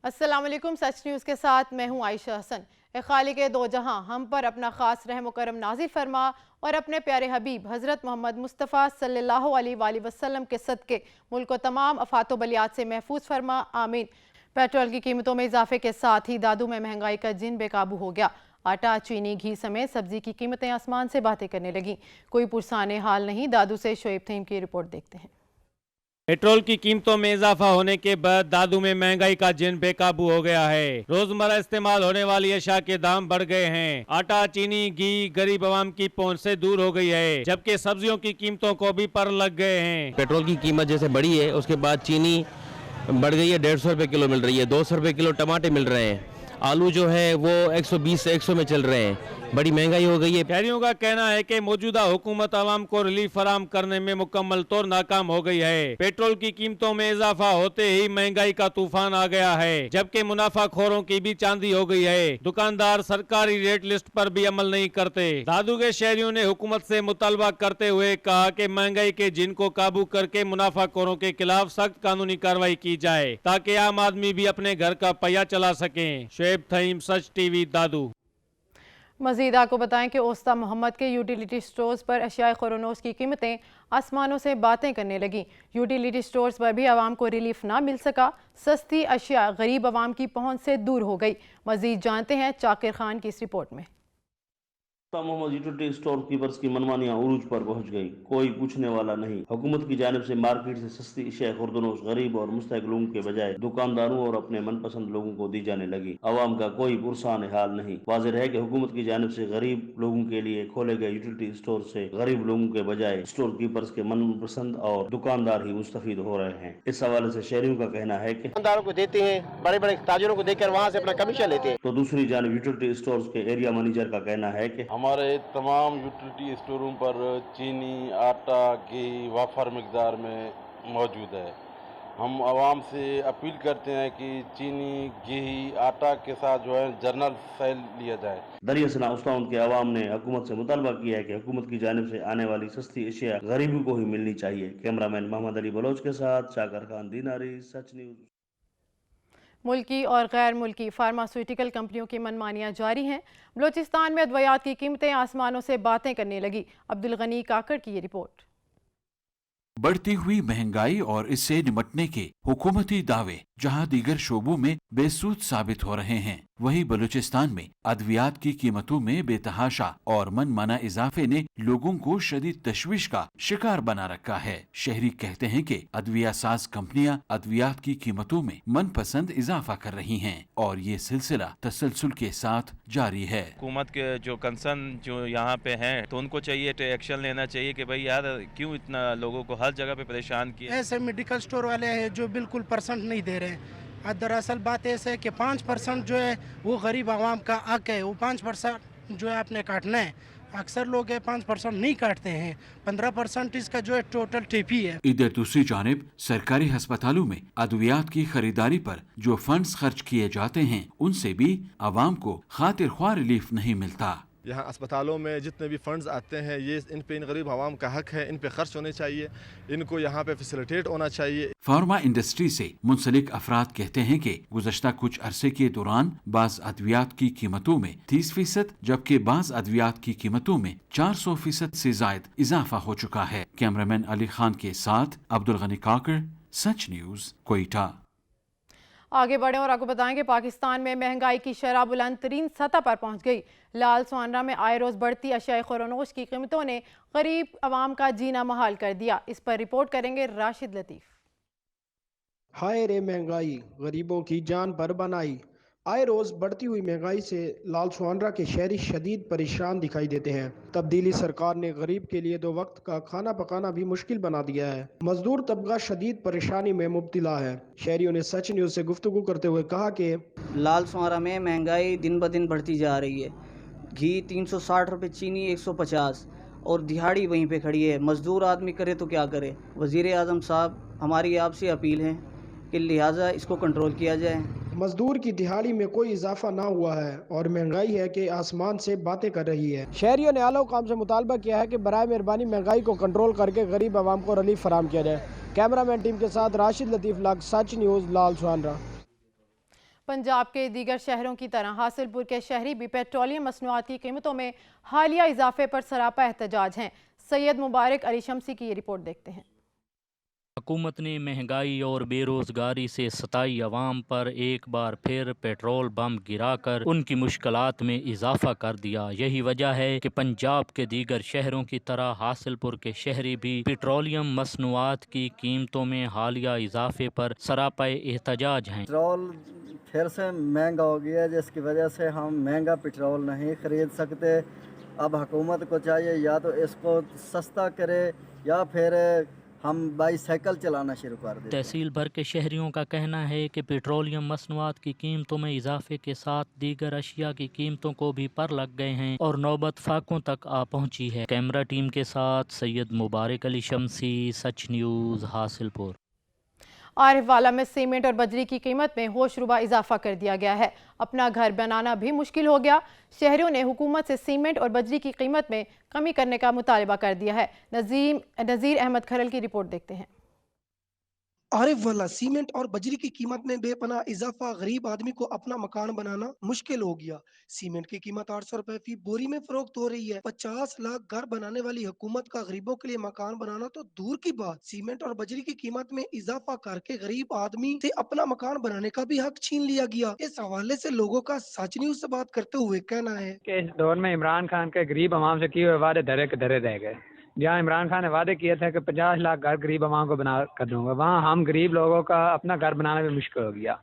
السلام علیکم، سچ نیوز کے ساتھ میں ہوں عائشہ حسن۔ اے خالق دو جہاں، ہم پر اپنا خاص رحم و کرم نازل فرما اور اپنے پیارے حبیب حضرت محمد مصطفیٰ صلی اللہ علیہ وآلہ وسلم کے صدقے ملک و تمام آفات و بلیات سے محفوظ فرما، آمین۔ پیٹرول کی قیمتوں میں اضافے کے ساتھ ہی دادو میں مہنگائی کا جن بے قابو ہو گیا۔ آٹا، چینی، گھی سمیت سبزی کی قیمتیں آسمان سے باتیں کرنے لگیں۔ کوئی پرسانے حال نہیں، دادو سے شعیب تھیم کی رپورٹ دیکھتے ہیں۔ پیٹرول کی قیمتوں میں اضافہ ہونے کے بعد دادو میں مہنگائی کا جن بے قابو ہو گیا ہے۔ روزمرہ استعمال ہونے والی اشیاء کے دام بڑھ گئے ہیں۔ آٹا، چینی، گھی غریب عوام کی پہنچ سے دور ہو گئی ہے، جبکہ سبزیوں کی قیمتوں کو بھی پر لگ گئے ہیں۔ پیٹرول کی قیمت جیسے بڑھی ہے، اس کے بعد چینی بڑھ گئی ہے، 150 روپے کلو مل رہی ہے، 200 روپے کلو ٹماٹے مل رہے ہیں، آلو جو ہے وہ 120 سے 100 میں چل رہے ہیں۔ بڑی مہنگائی ہو گئی ہے۔ شہریوں کا کہنا ہے کہ موجودہ حکومت عوام کو ریلیف فراہم کرنے میں مکمل طور ناکام ہو گئی ہے۔ پیٹرول کی قیمتوں میں اضافہ ہوتے ہی مہنگائی کا طوفان آ گیا ہے، جبکہ منافع خوروں کی بھی چاندی ہو گئی ہے۔ دکاندار سرکاری ریٹ لسٹ پر بھی عمل نہیں کرتے۔ دادو کے شہریوں نے حکومت سے مطالبہ کرتے ہوئے کہا کہ مہنگائی کے جن کو قابو کر کے منافع خوروں کے خلاف سخت قانونی کارروائی کی جائے، تاکہ عام آدمی بھی اپنے گھر کا پہیہ چلا سکیں۔ شعیب تھیم، سچ ٹی وی، دادو۔ مزید آپ کو بتائیں کہ اوسطا محمد کے یوٹیلیٹی سٹورز پر اشیاء خورنوش کی قیمتیں آسمانوں سے باتیں کرنے لگیں۔ یوٹیلیٹی سٹورز پر بھی عوام کو ریلیف نہ مل سکا، سستی اشیاء غریب عوام کی پہنچ سے دور ہو گئی۔ مزید جانتے ہیں چاکر خان کی اس رپورٹ میں۔ محمد یوٹیلیٹی سٹور کیپرز کی منمانیاں عروج پر پہنچ گئی، کوئی پوچھنے والا نہیں۔ حکومت کی جانب سے مارکیٹ سے سستی اشیاء خوردنوش غریب اور مستحق لوگوں کے بجائے دکانداروں اور اپنے من پسند لوگوں کو دی جانے لگی۔ عوام کا کوئی پرسان حال نہیں۔ واضح ہے کہ حکومت کی جانب سے غریب لوگوں کے لیے کھولے گئے یوٹیلیٹی سٹور سے غریب لوگوں کے بجائے سٹور کیپرز کے من پسند اور دکاندار ہی مستفید ہو رہے ہیں۔ اس حوالے سے شہریوں کا کہنا ہے کہ دکانداروں کو دیتے ہیں، بڑے بڑے تاجروں کو دے کر وہاں سے اپنا کمیشن لیتے ہیں۔ تو دوسری جانب یوٹیلیٹی سٹورز کے ایریا مینیجر کا کہنا ہے کہ ہمارے تمام یوٹیلیٹی اسٹوروں پر چینی، آٹا، گھی وافر مقدار میں موجود ہے۔ ہم عوام سے اپیل کرتے ہیں کہ چینی، گھی، آٹا کے ساتھ جو ہے جنرل سیل لیا جائے۔ دریا ثنا اسٹاؤن کے عوام نے حکومت سے مطالبہ کیا ہے کہ حکومت کی جانب سے آنے والی سستی اشیاء غریبوں کو ہی ملنی چاہیے۔ کیمرامین محمد علی بلوچ کے ساتھ چاکر خان دیناری، سچ نیوز۔ ملکی اور غیر ملکی فارماسیوٹیکل کمپنیوں کی منمانیاں جاری ہیں۔ بلوچستان میں ادویات کی قیمتیں آسمانوں سے باتیں کرنے لگی۔ عبدالغنی کاکڑ کی یہ رپورٹ۔ بڑھتی ہوئی مہنگائی اور اس سے نمٹنے کے حکومتی دعوے جہاں دیگر شعبوں میں بے سود ثابت ہو رہے ہیں، وہیں بلوچستان میں ادویات کی قیمتوں میں بے تحاشا اور من مانا اضافے نے لوگوں کو شدید تشویش کا شکار بنا رکھا ہے۔ شہری کہتے ہیں کہ ادویہ ساز کمپنیاں ادویات کی قیمتوں میں من پسند اضافہ کر رہی ہیں اور یہ سلسلہ تسلسل کے ساتھ جاری ہے۔ حکومت کے جو کنسرن جو یہاں پہ ہیں تو ان کو چاہیے ایکشن لینا چاہیے کہ بھئی یار کیوں اتنا لوگوں کو ہر جگہ پہ پریشان کیا۔ ایسے میڈیکل سٹور والے ہیں جو بالکل پرسنٹ نہیں دے رہے ہیں۔ دراصل بات ایسے ہے کہ 5% جو ہے وہ غریب عوام کا حق ہے، وہ 5% جو ہے آپ نے کاٹنا ہے۔ اکثر لوگ 5% نہیں کاٹتے ہیں، 15% اس کا جو ہے ٹوٹل ٹیپی ہے۔ ادھر دوسری جانب سرکاری ہسپتالوں میں ادویات کی خریداری پر جو فنڈز خرچ کیے جاتے ہیں ان سے بھی عوام کو خاطر خواہ ریلیف نہیں ملتا۔ یہاں اسپتالوں میں جتنے بھی فنڈز آتے ہیں یہ ان پہ ان غریب عوام کا حق ہے، ان پہ خرچ ہونے چاہیے، ان کو یہاں پہ فیسیلیٹیٹ ہونا چاہیے۔ فارما انڈسٹری سے منسلک افراد کہتے ہیں کہ گزشتہ کچھ عرصے کے دوران بعض ادویات کی قیمتوں میں 30% جبکہ بعض ادویات کی قیمتوں میں 400% سے زائد اضافہ ہو چکا ہے۔ کیمرامین علی خان کے ساتھ عبدالغنی کاکڑ، سچ نیوز، کوئٹہ۔ آگے بڑھیں اور آپ کو بتائیں کہ پاکستان میں مہنگائی کی شرح بلند ترین سطح پر پہنچ گئی۔ لال سوانرا میں آئے روز بڑھتی اشیاء خورنوش کی قیمتوں نے غریب عوام کا جینا محال کر دیا۔ اس پر رپورٹ کریں گے راشد لطیف۔ ہائے رے مہنگائی، غریبوں کی جان پر بنائی۔ آئے روز بڑھتی ہوئی مہنگائی سے لال سوانرا کے شہری شدید پریشان دکھائی دیتے ہیں۔ تبدیلی سرکار نے غریب کے لیے 2 وقت کا کھانا پکانا بھی مشکل بنا دیا ہے۔ مزدور طبقہ شدید پریشانی میں مبتلا ہے۔ شہریوں نے سچ نیوز سے گفتگو کرتے ہوئے کہا کہ لال سوانرا میں مہنگائی دن بدن بڑھتی جا رہی ہے۔ گھی 360 روپے، چینی 150 اور دہاڑی وہیں پہ کھڑی ہے۔ مزدور آدمی کرے تو کیا کرے؟ وزیر اعظم صاحب ہماری آپ سے اپیل ہے کہ لہٰذا اس کو کنٹرول کیا جائے۔ مزدور کی دہاڑی میں کوئی اضافہ نہ ہوا ہے اور مہنگائی ہے کہ آسمان سے باتیں کر رہی ہے۔ شہریوں نے اعلیٰ حکام سے مطالبہ کیا ہے کہ برائے مہربانی مہنگائی کو کنٹرول کر کے غریب عوام کو ریلیف فراہم کیا جائے۔ کیمرہ مین ٹیم کے ساتھ راشد لطیف لاگ، سچ نیوز، لال سوانرا۔ पंजाब के दीगर शहरों की तरह हासिलपुर के शहरी भी पेट्रोलियम मसनूआत की कीमतों में हालिया इजाफे पर सरापा एहतजाज हैं। सैयद मुबारक अली शमसी की ये रिपोर्ट देखते हैं। हुकूमत ने महंगाई और बेरोज़गारी से सताई अवाम पर एक बार फिर पेट्रोल बम गिराकर उनकी मुश्किलात में इजाफा कर दिया। यही वजह है कि पंजाब के दीगर शहरों की तरह हासिलपुर के शहरी भी पेट्रोलियम मसनूआत की कीमतों में हालिया इजाफे पर सरापा एहतजाज हैं। पेट्रोल फिर से महंगा हो गया, जिसकी वजह से हम महंगा पेट्रोल नहीं खरीद सकते। अब हुकूमत को चाहिए या तो इसको सस्ता करे या फिर हम बाईसाइकिल चलाना शुरू कर दें। तहसील भर के शहरियों का कहना है कि पेट्रोलियम मसनूआत की कीमतों में इजाफे के साथ दीगर अशिया की कीमतों को भी पर लग गए हैं और नौबत फाकों तक आ पहुंची है। कैमरा टीम के साथ सैयद मुबारक अली शमसी, सच न्यूज़, हासिलपुर। आरिफ वाला में सीमेंट और बजरी की कीमत में होशरुबा इजाफा कर दिया गया है। अपना घर बनाना भी मुश्किल हो गया। शहरियों ने हुकूमत से सीमेंट और बजरी की कीमत में कमी करने का मुतालबा कर दिया है। नज़ीर अहमद खरल की रिपोर्ट देखते हैं। आरिफ वाला सीमेंट और बजरी की कीमत में बेपनाह इजाफा गरीब आदमी को अपना मकान बनाना मुश्किल हो गया। सीमेंट की कीमत 800 रुपए फी बोरी में फरोख्त हो रही है। 50 लाख घर बनाने वाली हुकूमत का गरीबों के लिए मकान बनाना तो दूर की बात, सीमेंट और बजरी की कीमत में इजाफा करके गरीब आदमी से अपना मकान बनाने का भी हक छीन लिया गया। इस हवाले से लोगों का सच न्यूज़ से बात करते हुए कहना है कि इस दौर में इमरान खान के गरीब अवाम से किए हुए वादे धरे के धरे रह गए। जहाँ इमरान खान ने वादे किए थे कि 50 लाख घर गरीब अवाम को बना कर दूंगा, वहाँ हम गरीब लोगों का अपना घर बनाना भी मुश्किल हो गया।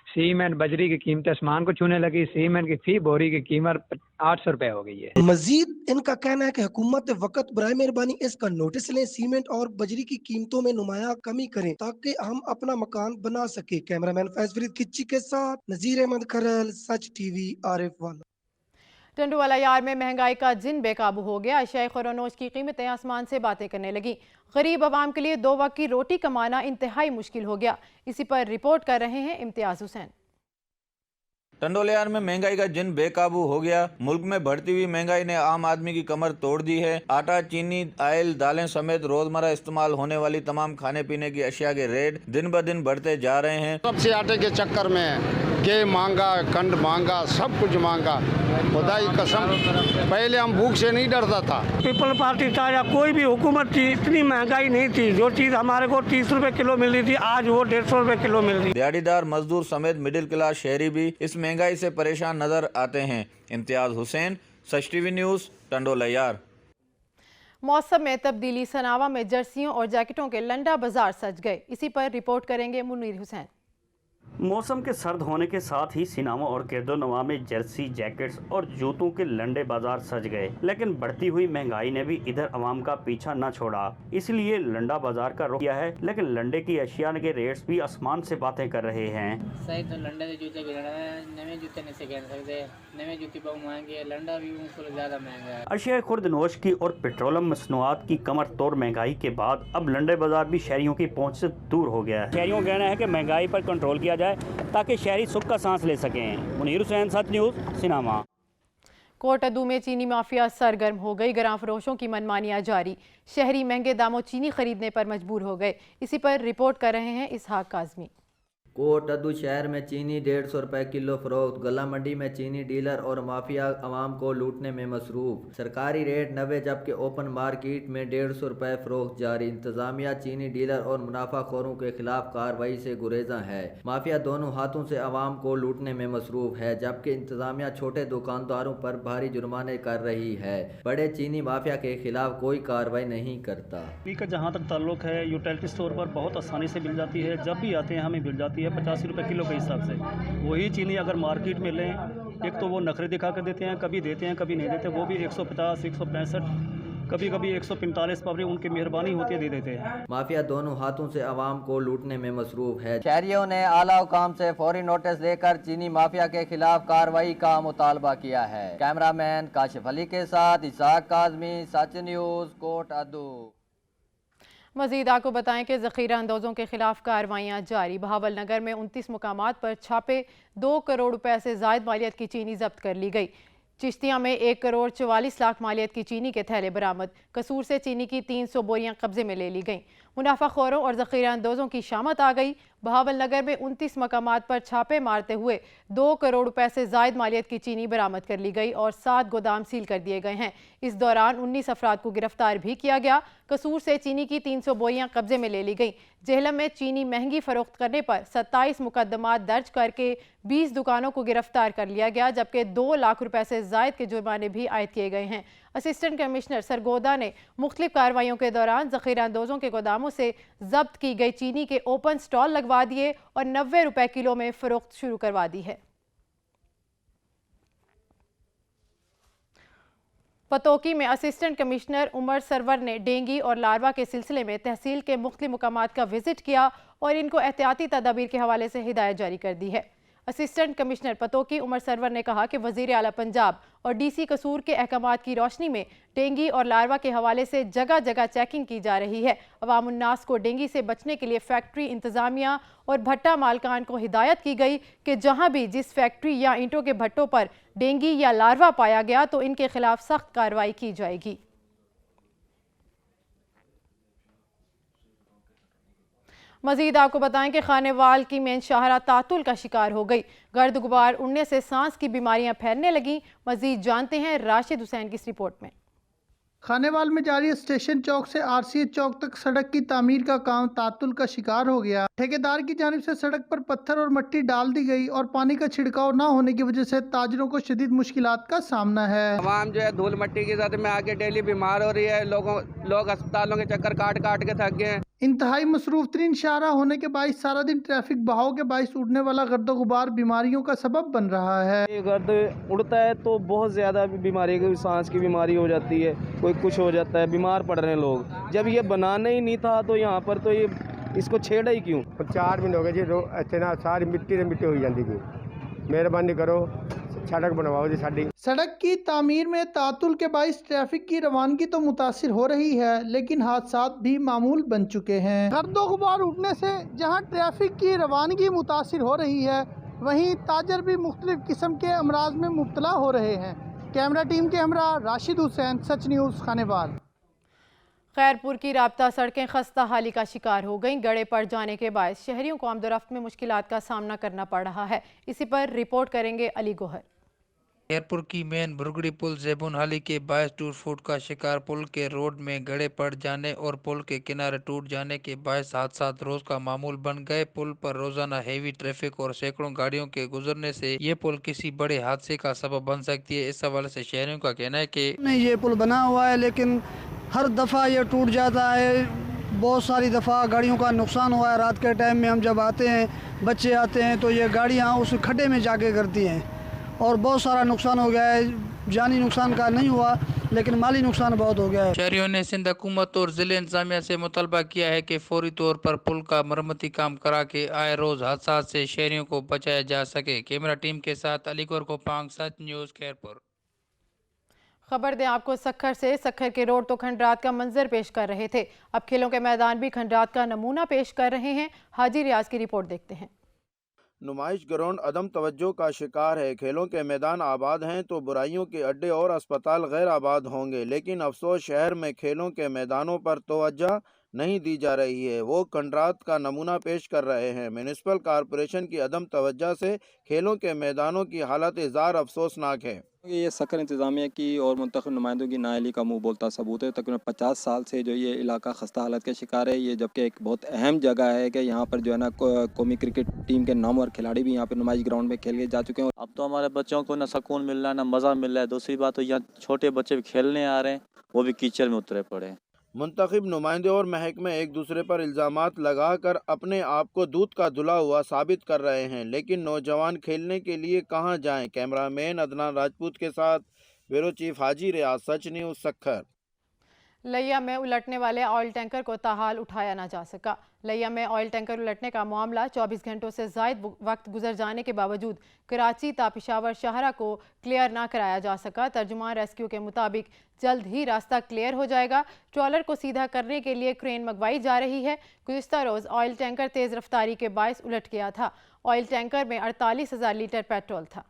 सीमेंट बजरी की कीमतें आसमान को छूने लगी। सीमेंट की फी बोरी की कीमत 800 रुपए हो गई है। मजीद इनका कहना है कि हुकूमत वक्त बराए मेहरबानी इसका नोटिस लें, सीमेंट और बजरी की कीमतों में नुमाया कमी करें ताकि हम अपना मकान बना सके। कैमरामैन फैज फरीद किच्ची के साथ नज़ीर अहमद खरल, सच टीवी, आरिफ वाला। टंडोवाला यार में महंगाई का जिन बेकाबू हो गया। अशिया खुरानोश की कीमतें आसमान से बातें करने लगी। गरीब आवाम के लिए 2 वक्त की रोटी कमाना इंतहाई मुश्किल हो गया। इसी पर रिपोर्ट कर रहे हैं इम्तियाज हुसैन। टंडोलियार में महंगाई का जिन बेकाबू हो गया। मुल्क में बढ़ती हुई महंगाई ने आम आदमी की कमर तोड़ दी है। आटा, चीनी, आयल, दालें समेत रोजमर्रा इस्तेमाल होने वाली तमाम खाने पीने की अशिया के रेट दिन ब दिन बढ़ते जा रहे हैं। सबसे आटे के चक्कर में के महंगा, कंड महंगा, सब कुछ महंगा। खुदा की कसम, पहले हम भूख से नहीं डरता था। पीपल पार्टी था या कोई भी हुकूमत थी, इतनी महंगाई नहीं थी। जो चीज़ हमारे को 30 रुपए किलो मिल रही थी, आज वो 150 रुपए किलो मिल रही है। दिहाड़ीदार मजदूर समेत मिडिल क्लास शहरी भी इस महंगाई से परेशान नजर आते हैं। इम्तियाज हुसैन, सच टीवी न्यूज़, टंडोलियार। मौसम में तब्दीली। सनावा में जर्सियों और जैकेटों के लंडा बाजार सज गए। इसी पर रिपोर्ट करेंगे मुनीर हुसैन। मौसम के सर्द होने के साथ ही सिनामा और किरदोनवा में जर्सी, जैकेट्स और जूतों के लंडे बाजार सज गए। लेकिन बढ़ती हुई महंगाई ने भी इधर अवाम का पीछा न छोड़ा, इसलिए लंडा बाजार का रुख किया है। लेकिन लंडे की अशिया के रेट्स भी आसमान से बातें कर रहे हैं। सही तो लंडे के जूते भी नवे जूते नहीं से कह सकते, नवे जूते बहुत महंगे है, लंडा भी ज्यादा महंगा है। अशिया खुर्दनोश की और पेट्रोलियम मसनूआत की कमर तोड़ महंगाई के बाद अब लंडे बाजार भी शहरियों की पहुँच से दूर हो गया है। शहरियों का कहना है कि महंगाई पर कंट्रोल किया जाए ताकि शहरी सुख का सांस ले सकें। मुनीर हुसैन, सच न्यूज़, सिनामा। कोट अदू में चीनी माफिया सरगर्म हो गई। ग्राम फरोशों की मनमानियां जारी। शहरी महंगे दामों चीनी खरीदने पर मजबूर हो गए। इसी पर रिपोर्ट कर रहे हैं इसहाक काज़मी। कोट अदू शहर में चीनी 150 रुपए किलो फरोख्त। गला मंडी में चीनी डीलर और माफिया आवाम को लूटने में मसरूफ। सरकारी रेट 90 जबकि ओपन मार्केट में 150 रुपए फरोख्त जारी। इंतजामिया चीनी डीलर और मुनाफाखोरों के खिलाफ कार्रवाई से गुरेजा है। माफिया दोनों हाथों से आवाम को लूटने में मसरूफ है, जबकि इंतजामिया छोटे दुकानदारों पर भारी जुर्माने कर रही है। बड़े चीनी माफिया के खिलाफ कोई कार्रवाई नहीं करता। जहाँ तक ताल्लुक है, यूटिलिटी स्टोर पर बहुत आसानी से मिल जाती है। जब भी आते हैं हमें मिल जाती है 85 रुपए किलो के हिसाब से। वही चीनी अगर मार्केट में लें, एक तो वो नखरे दिखा कर देते हैं, कभी देते हैं कभी नहीं देते। वो भी 150, 165, कभी कभी 145 पावरी उनकी मेहरबानी होती है दे देते हैं। माफिया दोनों हाथों से आवाम को लूटने में मसरूफ है। शहरियों ने आला हुकाम से फौरी नोटिस लेकर चीनी माफिया के खिलाफ कार्रवाई का मुतालबा किया है। कैमरामैन काशिफ अली के साथ इसहाक काज़मी, सच न्यूज़, कोट अदू। मजीद आपको बताएं कि ज़ख़ीरा अंदोज़ों के खिलाफ कार्रवाइयाँ जारी। बहावल नगर में 29 मुकामात पर छापे। 2 करोड़ रुपए से ज़ायद मालियत की चीनी जब्त कर ली गई। चिश्तिया में 1 करोड़ 44 लाख मालियत की चीनी के थैले बरामद। कसूर से चीनी की 300 बोरियां कब्जे में ले ली गईं। मुनाफा खोरों और ज़ख़ीरा अंदोज़ों की शामत आ गई। बहावल नगर में 29 मकामात पर छापे मारते हुए 2 करोड़ रुपए से ज़ायद मालियत की चीनी बरामद कर ली गई और 7 गोदाम सील कर दिए गए हैं। इस दौरान 19 अफराद को गिरफ्तार भी किया गया। कसूर से चीनी की 300 बोरियां कब्जे में ले ली गई। जेहलम में चीनी महंगी फरोख्त करने पर 27 मुकदमात दर्ज करके 20 दुकानों को गिरफ्तार कर लिया गया, जबकि 2 लाख रुपए से ज़ायद के जुर्माने भी आयद किए गए हैं। असिस्टेंट कमिश्नर सरगोदा ने मुख्तलिफ कार्रवाइयों के दौरान ज़ख़ीरा अंदोज़ों के गोदामों से जब्त की गई चीनी के ओपन स्टॉल लगवा दिए और 90 रुपए किलो में फरोख्त शुरू करवा दी है। पतोकी में असिस्टेंट कमिश्नर उमर सरवर ने डेंगू और लार्वा के सिलसिले में तहसील के मुख्तलिफ मुकामात का विजिट किया और इनको एहतियाती तदाबीर के हवाले से हिदायत जारी कर दी है। असिस्टेंट कमिश्नर पतोकी उमर सरवर ने कहा कि वज़ीर आला पंजाब और डीसी कसूर के अहकामात की रोशनी में डेंगू और लार्वा के हवाले से जगह जगह चेकिंग की जा रही है। अवामुन्नास को डेंगू से बचने के लिए फैक्ट्री इंतज़ामिया और भट्टा मालकान को हिदायत की गई कि जहां भी जिस फैक्ट्री या ईंटों के भट्टों पर डेंगू या लार्वा पाया गया तो इनके खिलाफ सख्त कार्रवाई की जाएगी। मजीद आपको बताएं कि खानेवाल की मेन शाहरा तातुल का शिकार हो गई। गर्द गुबार उड़ने से सांस की बीमारियां फैलने लगी। मजीद जानते हैं राशिद हुसैन की इस रिपोर्ट में। खानेवाल में जारी स्टेशन चौक से आरसीएच चौक तक सड़क की तामीर का काम तातुल का शिकार हो गया। ठेकेदार की जानिब से सड़क पर पत्थर और मिट्टी डाल दी गई और पानी का छिड़काव न होने की वजह से ताजरों को शदीद मुश्किलात का सामना है। तमाम जो है धूल मिट्टी की वजह में आगे डेली बीमार हो रही है। लोग अस्पतालों के चक्कर काट काट के थक गए हैं। इंतहाई मसरूफ तरीन शाहरा होने के बाइस सारा दिन ट्रैफिक बहाव के बाइस उड़ने वाला गर्दो गुबार बीमारियों का सबब बन रहा है। गर्द उड़ता है तो बहुत ज़्यादा बीमारी, सांस की बीमारी हो जाती है, कोई कुछ हो जाता है, बीमार पड़ रहे हैं लोग। जब ये बनाना ही नहीं था तो यहाँ पर तो ये इसको छेड़ा ही क्यों। 4 महीने हो गए जी, इतना सारी मिट्टी हो जाती थी। मेहरबानी करो सड़क बनवाओ जी। साड़ी सड़क की तामीर में तातुल के बाइस ट्रैफिक की रवानगी तो मुतासिर हो रही है, लेकिन हादसात भी मामूल बन चुके हैं। गर्दो गुबार उठने से जहां ट्रैफिक की रवानगी मुतासिर हो रही है, वहीं ताजर भी मुख्तलिफ किस्म के अमराज में मुब्तला हो रहे हैं। कैमरा टीम के हमरा राशिद हुसैन, सच न्यूज़, खानेवाल। खैरपुर की राब्ता सड़कें खस्ता हाली का शिकार हो गईं। गड़े पड़ जाने के बायस शहरियों को आमदोरफ्त में मुश्किलात का सामना करना पड़ रहा है। इसी पर रिपोर्ट करेंगे अली गोहर। खैरपुर की मेन भुरगड़ी पुल ज़ेबुन हाली के बायस टूट फूट का शिकार। पुल के रोड में गड़े पड़ जाने और पुल के किनारे टूट जाने के बायस हादसात रोज का मामूल बन गए। पुल पर रोजाना हेवी ट्रैफिक और सैकड़ों गाड़ियों के गुजरने से ये पुल किसी बड़े हादसे का सबब बन सकती है। इस हवाले से शहरियों का कहना है कि नहीं, ये पुल बना हुआ है लेकिन हर दफ़ा ये टूट जाता है। बहुत सारी दफ़ा गाड़ियों का नुकसान हुआ है। रात के टाइम में हम जब आते हैं, बच्चे आते हैं, तो ये गाड़ियाँ उस खड्डे में जाके करती हैं और बहुत सारा नुकसान हो गया है। जानी नुकसान का नहीं हुआ लेकिन माली नुकसान बहुत हो गया है। शहरियों ने सिंध हुकूमत और जिले इंतजामिया से मुतालबा किया है कि फौरी तौर पर पुल का मरम्मती काम करा के आए रोज हादसा से शहरियों को बचाया जा सके। कैमरा टीम के साथ अलीगढ़ को पांग, सच न्यूज़, खैरपुर। खबर दें आपको सखर से। सखर के रोड तो खंडरात का मंजर पेश कर रहे थे, अब खेलों के मैदान भी खंडरात का नमूना पेश कर रहे हैं। हाजी रियाज की रिपोर्ट देखते हैं। नुमाइश ग्राउंड अदम तवज्जो का शिकार है। खेलों के मैदान आबाद हैं तो बुराइयों के अड्डे और अस्पताल गैर आबाद होंगे, लेकिन अफसोस शहर में खेलों के मैदानों पर तवज्जो नहीं दी जा रही है। वो खंडरात का नमूना पेश कर रहे हैं। म्यूनिसिपल कॉरपोरेशन की अदम तवज्जो से खेलों के मैदानों की हालत इज़हार अफसोसनाक है। ये सकर इंतज़ामिया की और मुंतखब नुमाइंदों की नाअहली का मुँह बोलता सबूत है। तकरीबन 50 साल से जो ये इलाका खस्ता हालत का शिकार है। ये जबकि एक बहुत अहम जगह है कि यहाँ पर जो है ना कौमी क्रिकेट टीम के नामवर खिलाड़ी भी यहाँ पर नुमाइश ग्राउंड में खेल के जा चुके हैं। अब तो हमारे बच्चों को ना सुकून मिल रहा है ना मज़ा मिल रहा है। दूसरी बात तो यहाँ छोटे बच्चे भी खेलने आ रहे हैं, वो भी कीचड़ में उतरे पड़े हैं। मुंतखब नुमाइंदे और महकमे एक दूसरे पर इल्ज़ामात लगाकर अपने आप को दूध का धुला हुआ साबित कर रहे हैं, लेकिन नौजवान खेलने के लिए कहां जाएं। कैमरामैन अदनान राजपूत के साथ ब्यूरो चीफ हाजी रियाज, सच न्यूज़, सखर। लिया में उलटने वाले ऑयल टैंकर को ताहाल उठाया ना जा सका। लिया में ऑयल टैंकर उलटने का मामला 24 घंटों से ज़ायद वक्त गुजर जाने के बावजूद कराची ता पेशावर शाहरा को क्लियर ना कराया जा सका। तर्जुमान रेस्क्यू के मुताबिक जल्द ही रास्ता क्लियर हो जाएगा। ट्रॉलर को सीधा करने के लिए क्रेन मंगवाई जा रही है। गुज़िश्ता रोज़ ऑयल टैंकर तेज़ रफ्तारी के बायस उलट गया था। ऑयल टैंकर में 48,000 लीटर पेट्रोल था।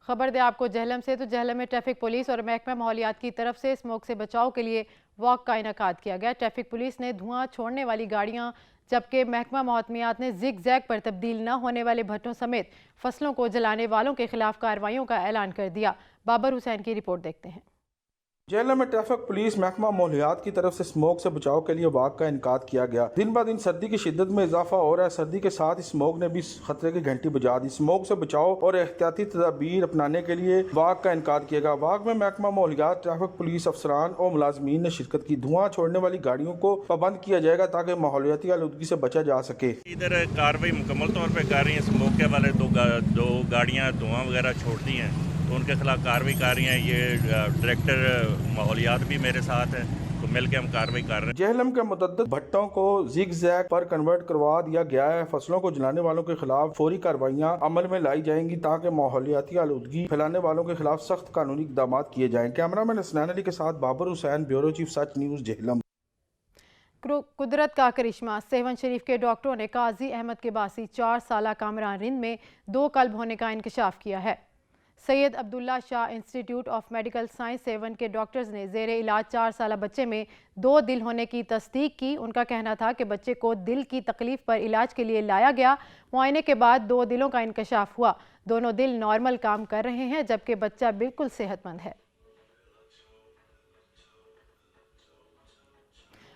खबर दें आपको जहलम से, तो जहलम में ट्रैफिक पुलिस और महकमा माहौलियात की तरफ से स्मोक से बचाव के लिए वॉक का इनेकाद किया गया। ट्रैफिक पुलिस ने धुआं छोड़ने वाली गाड़ियां, जबकि महकमा मौसमियात ने जिग जैग पर तब्दील न होने वाले भट्टों समेत फसलों को जलाने वालों के खिलाफ कार्रवाइयों का ऐलान कर दिया। बाबर हुसैन की रिपोर्ट देखते हैं। जहलम में ट्रैफिक पुलिस महकमा माहौलियात की तरफ से स्मोक से बचाव के लिए वाक का इनकाद किया गया। दिन ब दिन सर्दी की शिद्दत में इजाफा हो रहा है। सर्दी के साथ स्मोक ने भी खतरे की घंटी बजा दी। स्मोक से बचाव और एहतियाती तदाबीर अपनाने के लिए वाक का इनकाद किया गया। वाक में महकमा माहौलियात, ट्रैफिक पुलिस अफसरान और मुलाजमीन ने शिरकत की। धुआं छोड़ने वाली गाड़ियों को पाबंद किया जाएगा ताकि माहौलियाती आलूदगी से बचा जा सके। इधर कार्रवाई मुकम्मल तौर पर कर रही है। स्मोक के वाले दो गाड़ियाँ धुआं वगैरह छोड़ती हैं तो उनके खिलाफ कार्रवाई कर रही हैं। ये डायरेक्टर माहौलियात भी मेरे साथ है, तो मिलकर हम कार्रवाई कर रहे हैं। जहलम के मुतअद्दिद भट्टों को जिग जैग पर कन्वर्ट करवा दिया गया है। फसलों को जलाने वालों के खिलाफ फौरी कार्रवाइयाँ अमल में लाई जाएंगी ताकि माहौलियाती आलूदगी फैलाने वालों के खिलाफ सख्त कानूनी इक़दाम किए जाएं। कैमरामैन हसनैन अली के साथ बाबर हुसैन, ब्यूरो चीफ सच न्यूज़, जहलम। कुदरत का करिश्मा, सेवन शरीफ के डॉक्टरों ने काजी अहमद के बासी 4 साला कामरान रिंद में 2 कल्ब होने का इंकशाफ किया है। Syed Abdullah Shah institute of medical science seven के डॉक्टर्स ने ज़ेरे इलाज 4 साला बच्चे में 2 दिल होने की तस्दीक की। उनका कहना था कि बच्चे को दिल की तकलीफ पर इलाज के लिए लाया गया। मुआयने के बाद 2 दिलों का इंकशाफ हुआ। दोनों दिल नॉर्मल काम कर रहे हैं, जबकि बच्चा बिल्कुल सेहतमंद है।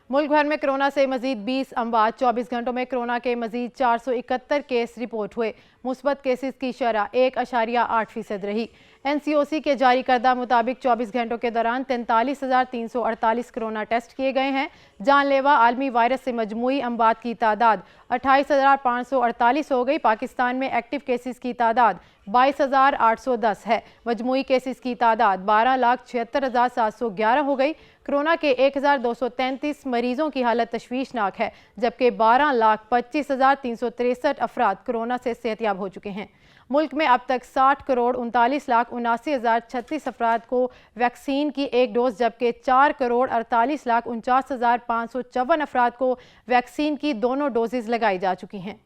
मुल्क भर में कोरोना से मजीद 20 अमवात। 24 घंटों में कोरोना के मजीद 471 केस रिपोर्ट हुए। मुस्बत केसेस की शरह 1.8% रही। NCOC के जारी करदा मुताबिक 24 घंटों के दौरान 43,348 कोरोना टेस्ट किए गए हैं। जानलेवा आलमी वायरस से मजमूई अमवात की तादाद 28,548 हो गई। पाकिस्तान में एक्टिव केसेस की तादाद 22,810 है। मजमूई केसेस की तादाद 12,76,711 हो गई। कोरोना के 1,233 मरीजों की हालत तशवीशनाक है, जबकि 12,25,363 अफराद कोरोना से सेहतयाब हो चुके हैं। मुल्क में अब तक 60,39,79,036 अफराद को वैक्सीन की 1 डोज, जबकि 4,48,49,554 अफराद को वैक्सीन की दोनों डोजेज लगाई जा चुकी हैं।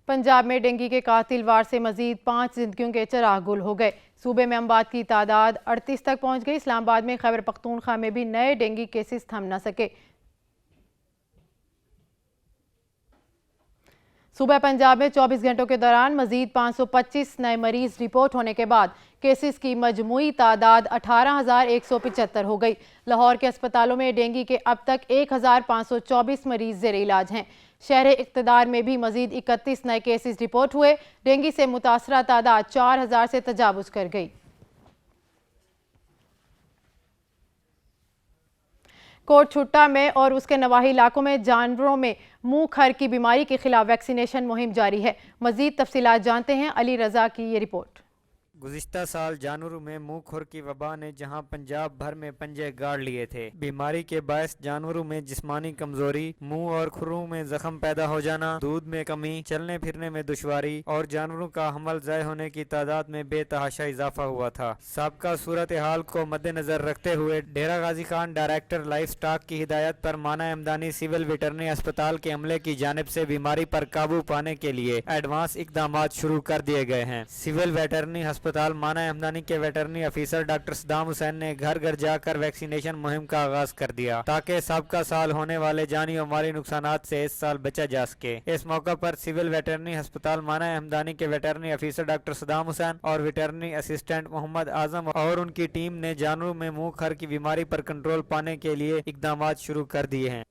पंजाब में डेंगू के कातिल वार से मजीद 5 जिंदगियों के चिराग गुल हो गए। सूबे में अमवात की तादाद 38 तक पहुंच गई। इस्लामाबाद में खैबर पख्तूनख्वा में भी नए डेंगू केसेस थम न सके। सूबा पंजाब में 24 घंटों के दौरान मजीद 525 नए मरीज रिपोर्ट होने के बाद केसेस की मजमूई तादाद 18,175 हो गई। लाहौर के अस्पतालों में डेंगू के अब तक 1,524 मरीज ज़ेर इलाज हैं। शहर इक़्तिदार में भी मजीद 31 नए केसेस रिपोर्ट हुए। डेंगू से मुतासरा तादाद 4,000 से तजावुज़ कर गई। कोट छुट्टा में और उसके नवाही इलाकों में जानवरों में मुंह खर की बीमारी के खिलाफ वैक्सीनेशन मुहिम जारी है। मजीद तफसीलात जानते हैं अली रजा की ये रिपोर्ट। गुज़िश्ता साल जानवरों में मुंह खुर की वबा ने जहां पंजाब भर में पंजे गाड़ लिए थे। बीमारी के बायस जानवरों में जिस्मानी कमजोरी, मुंह और खुरों में जख्म पैदा हो जाना, दूध में कमी, चलने फिरने में दुश्वारी और जानवरों का हमल ज़ाय होने की तादाद में बेतहाशा इजाफा हुआ था। साबका सूरत हाल को मद्देनजर रखते हुए डेरा Ghazi Khan director life stock की हिदायत पर माना हमदानी सिविल वेटरनरी अस्पताल के अमले की जानिब से बीमारी पर काबू पाने के लिए एडवांस इकदाम शुरू कर दिए गए हैं। सिविल वेटरनरी अस्पताल माना हमदानी के वेटरनरी अफसर डॉक्टर सदाम हुसैन ने घर घर जाकर वैक्सीनेशन मुहिम का आगाज कर दिया ताकि सबका साल होने वाले जानी और माली नुकसानात से इस साल बचा जा सके। इस मौका पर सिविल वेटरनरी अस्पताल माना हमदानी के वेटरनरी अफसर डॉक्टर सदाम हुसैन और वेटरनरी असिस्टेंट मोहम्मद आजम और उनकी टीम ने जानवरों में मुंह खर की बीमारी पर कंट्रोल पाने के लिए इकदाम शुरू कर दिए हैं।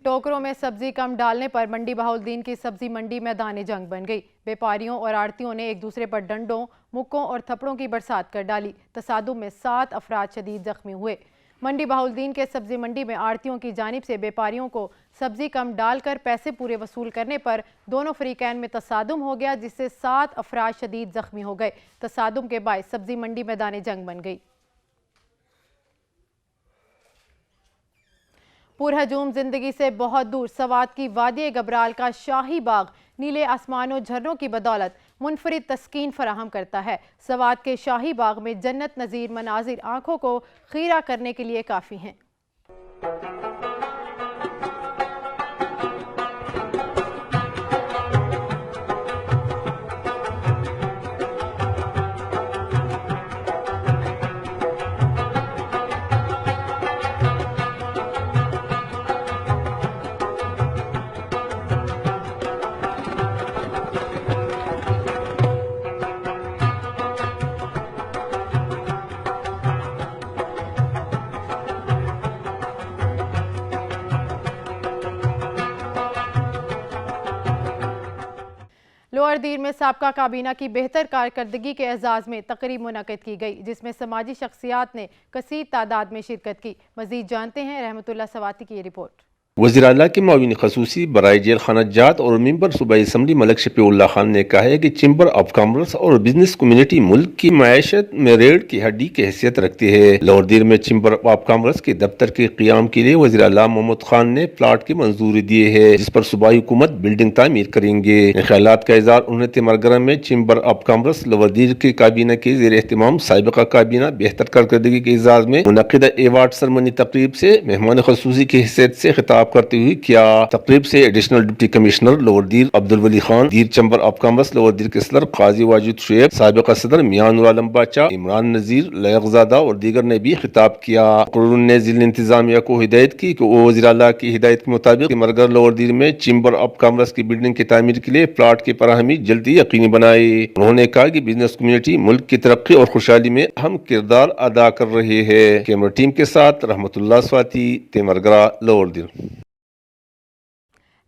टोकरों में सब्जी कम डालने पर मंडी बहाउद्दीन की सब्जी मंडी मैदान जंग बन गई। व्यापारियों और आड़तियों ने एक दूसरे पर डंडों, मुक्कों और थप्पड़ों की बरसात कर डाली। तसादुम में 7 अफराद शदीद जख्मी हुए। मंडी बहाउद्दीन के सब्जी मंडी में आड़तियों की जानिब से व्यापारियों को सब्जी कम डालकर पैसे पूरे वसूल करने पर दोनों फरीकैन में तसादुम हो गया, जिससे 7 अफराद शदीद जख्मी हो गए। तसादुम के बायस सब्जी मंडी मैदान जंग बन गई। पुरहजूम जिंदगी से बहुत दूर सवात की वादी गबराल का शाही बाग नीले आसमान और झरनों की बदौलत मुनफरिद तस्कीन फराहम करता है। सवात के शाही बाग में जन्नत नज़ीर मनाजिर आंखों को खीरा करने के लिए काफ़ी हैं। लोअर दीर में साबका काबीना की बेहतर कारकर्दगी के एजाज़ में तकरीब मुनक़िद की गई, जिसमें समाजी शख्सियात ने कसीर तादाद में शिरकत की। मज़ीद जानते हैं रहमतुल्लाह सवाती की ये रिपोर्ट। वज़ीर आला के मुआविन ख़ुसूसी बराए जेल खाना जात और मेंबर सूबाई असम्बली मलिक शफीउल्लाह खान ने कहा है कि चैम्बर ऑफ कॉमर्स और बिजनेस कम्युनिटी मुल्क की मैशत में रीढ़ की हड्डी की हैसियत रखती है। लाहौर दीर में चैम्बर ऑफ कॉमर्स के दफ्तर के क़ियाम के लिए वज़ीर आला मोहम्मद खान ने प्लाट की मंजूरी दी है, जिस पर सूबाई हुकूमत बिल्डिंग तामीर करेंगे। ख्यालात का इज़हार उन्होंने तिमरगरा में चैम्बर ऑफ कॉमर्स लाहौर दीर के काबीना के ज़ेर एहतमाम साबिक़ा काबीना बेहतर कारकर्दगी के एजाज़ में मुनक़िदा एवार्ड सरमनी तकरीब से मेहमान ख़ुसूसी की हैसियत से खिताब करते हुए किया। तकरीब से एडिशनल डिप्टी कमिश्नर लाहौर दीर अब्दुल वली खान, दीर चैम्बर ऑफ कॉमर्स लाहौर दीर के सदर काजी वाजिद शुएब, साबिक़ा सदर मियां नूर आलम बाचा, इमरान नज़ीर, लयकज़ादा और दीगर ने भी खिताब किया। उन्होंने ज़िला इंतज़ामिया को हिदायत की कि वो वज़ीर आला की हिदायत के मुताबिक मरगर लाहौर दीर में चैम्बर ऑफ कॉमर्स की बिल्डिंग की तामीर के लिए प्लाट की फराहमी जल्दी यकीनी बनाए। उन्होंने कहा कि बिजनेस कम्युनिटी मुल्क की तरक्की और खुशहाली में अहम किरदार अदा कर रही है। कैमरा टीम के साथ रहमतुल्लाह स्वाति, तेमरगरा, लाहौर दीर।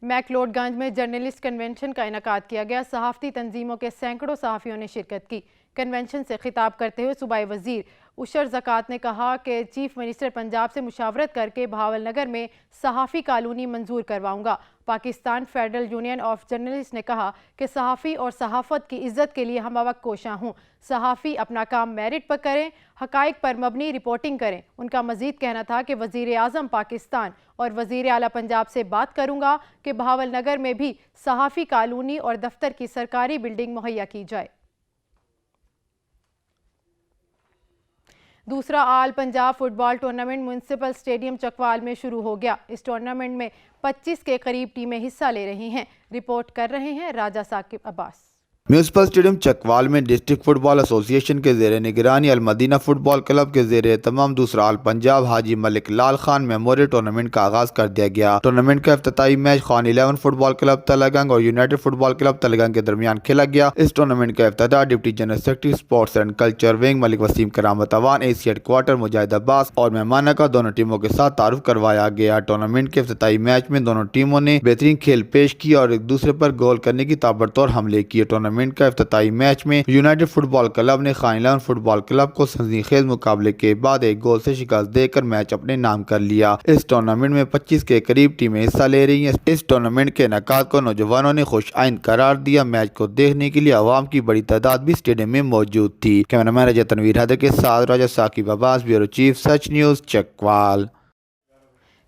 मैकलोडगंज में जर्नलिस्ट कन्वेंशन का इनेकाद किया गया। सहाफ़ती तंजीमों के सैकड़ों सहाफ़ियों ने शिरकत की। कन्वेंशन से खिताब करते हुए सूबाई वज़ीर उशर ज़कात ने कहा कि चीफ मिनिस्टर पंजाब से मुशावरत करके बहावलनगर में सहाफ़ी कॉलोनी मंजूर करवाऊंगा। Pakistan federal union of journalist ने कहा कि सहाफ़ी और सहाफ़त की इज़्ज़त के लिए हम वक्त कोशां हूँ। सहाफ़ी अपना काम मेरिट पर करें, हक़ाइक़ पर मबनी रिपोर्टिंग करें। उनका मज़ीद कहना था कि वज़ीर आज़म पाकिस्तान और वज़ीर आला पंजाब से बात करूँगा कि बहावलनगर में भी सहाफ़ी कॉलोनी और दफ्तर की सरकारी बिल्डिंग मुहैया की जाए। दूसरा all Punjab football tournament municipal stadium Chakwal में शुरू हो गया। इस टूर्नामेंट में 25 के करीब टीमें हिस्सा ले रही हैं। रिपोर्ट कर रहे हैं राजा साकिब अब्बास। म्यूनसिपल स्टेडियम चकवाल में डिस्ट्रिक्ट फुटबॉल एसोसिएशन के ज़ेर निगरानी अलमदीना फुटबॉल क्लब के ज़ेर तमाम दूसरा आल पंजाब हाजी मलिक लाल खान मेमोरियल टूर्नामेंट का आगाज़ कर दिया गया। टूर्नामेंट का इफ्तिताई match Khan 11 football club Talagang और यूनाइटेड फुटबॉल क्लब तलगंग के दरमियान खेला गया। इस टूर्नामेंट का इफ्तिताह deputy general secretary sports and culture wing Malik Waseem Karamat Awan, AC headquarter Mujahid Abbas और मेहमाना का दोनों टीमों के साथ तारुफ करवाया गया। टूर्नामेंट के इफ्तिताई मैच में दोनों टीमों ने बेहतरीन खेल पेश किया और एक दूसरे पर गोल करने की ताबड़तोड़ हमले किए। टूर्नामेंट का इफ्तिताई मैच में यूनाइटेड फुटबॉल क्लब ने खान 11 फुटबॉल क्लब को सनसनीखेज मुकाबले के बाद एक गोल से शिकस्त देकर मैच अपने नाम कर लिया। इस टूर्नामेंट में 25 के करीब टीमें हिस्सा ले रही हैं। इस टूर्नामेंट के इनेकाद को नौजवानों ने खुश आइंद करार दिया। मैच को देखने के लिए अवाम की बड़ी तादाद भी स्टेडियम में मौजूद थी। कैमरामैन राजा तनवीर हैदर के साथ राजा साकिब अब्बास, ब्यूरो चीफ, सच न्यूज़, चकवाल।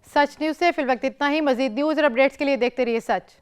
सच न्यूज़ से फिलवक्त इतना ही। मजीद न्यूज़ और अपडेट्स के लिए देखते रहिए सच।